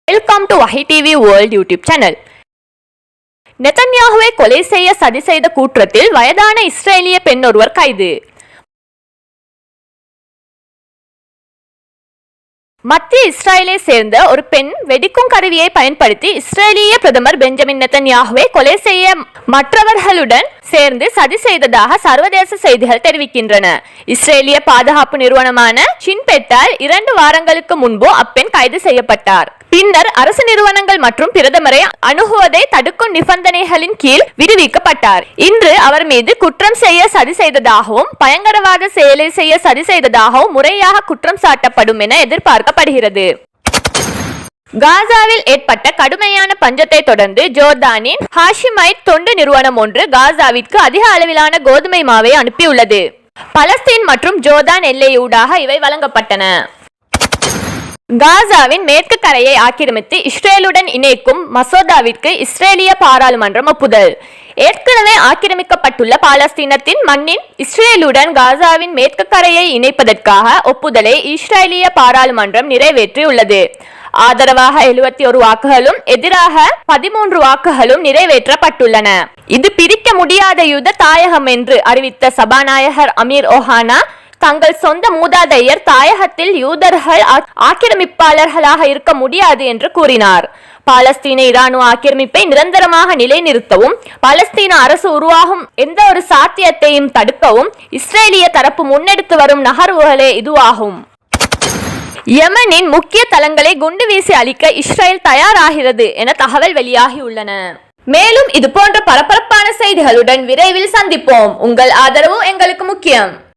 Welcome to வஹி TV world YouTube channel. நெதன்யாகுவை கொலை செய்ய சதி செய்த குற்றத்தில் வயதான இஸ்ரேலிய பெண் ஒருவர் கைது. மத்திய இஸ்ரேலை சேர்ந்த ஒரு பெண் வெடிக்கும் கருவியை பயன்படுத்தி இஸ்ரேலிய பிரதமர் பெஞ்சமின் நெதன்யாகுவை கொலை செய்ய மற்றவர்களுடன் சேர்ந்து சதி செய்ததாக சர்வதேச செய்திகள் தெரிவிக்கின்றன. இஸ்ரேலிய பாதுகாப்பு நிறுவனமான ஷின் பெட்டால் 2 வாரங்களுக்கு முன்பு அப்பெண் கைது செய்யப்பட்டார். பின்னர் அரசு நிறுவனங்கள் மற்றும் பிரதமரை அணுகுவதை தடுக்கும் நிபந்தனைகளின் கீழ் விடுவிக்கப்பட்டார். இன்று அவர் மீது குற்றம் செய்ய சதி செய்ததாகவும் பயங்கரவாத செயலை செய்ய சதி செய்ததாகவும் முறையாக குற்றம் சாட்டப்படும் என எதிர்பார்க்கப்படுகிறது. காசாவில் ஏற்பட்ட கடுமையான பஞ்சத்தை தொடர்ந்து ஜோர்தானின் ஹாஷிமைட் தொண்டு நிறுவனம் ஒன்று காசாவிற்கு அதிக அளவிலான கோதுமை மாவை அனுப்பியுள்ளது. பலஸ்தீன் மற்றும் ஜோர்தான் எல்லையூடாக இவை வழங்கப்பட்டன. காசாவின் மேற்கு கரையை ஆக்கிரமித்து இஸ்ரேலுடன் இணைக்கும் மசோதாவிற்கு இஸ்ரேலிய பாராளுமன்றம் ஒப்புதல். ஏற்கனவே ஆக்கிரமிக்கப்பட்டுள்ள பாலஸ்தீனத்தின் மண்ணின் இஸ்ரேலுடன் காசாவின் மேற்கு கரையை இணைப்பதற்காக ஒப்புதலை இஸ்ரேலிய பாராளுமன்றம் நிறைவேற்றியுள்ளது. ஆதரவாக 71 வாக்குகளும் எதிராக 13 வாக்குகளும் நிறைவேற்றப்பட்டுள்ளன. இது பிரிக்க முடியாத யுத்த தாயகம் என்று அறிவித்த சபாநாயகர் அமீர் ஓஹானா தங்கள் சொந்த மூதாதையர் தாயகத்தில் யூதர்கள் ஆக்கிரமிப்பாளர்களாக இருக்க முடியாது என்று கூறினார். பாலஸ்தீன இராணுவ ஆக்கிரமிப்பை நிரந்தரமாக நிலைநிறுத்தவும் பாலஸ்தீன அரசு உருவாகும் எந்த ஒரு சாத்தியத்தையும் தடுக்கவும் இஸ்ரேலிய தரப்பு முன்னெடுத்து வரும் நகர்வுகளே இதுவாகும். யெமனின் முக்கிய தளங்களை குண்டு வீசி அழிக்க இஸ்ரேல் தயாராகிறது என தகவல் வெளியாகியுள்ளன. மேலும் இது போன்ற பரபரப்பான செய்திகளுடன் விரைவில் சந்திப்போம். உங்கள் ஆதரவு எங்களுக்கு முக்கியம்.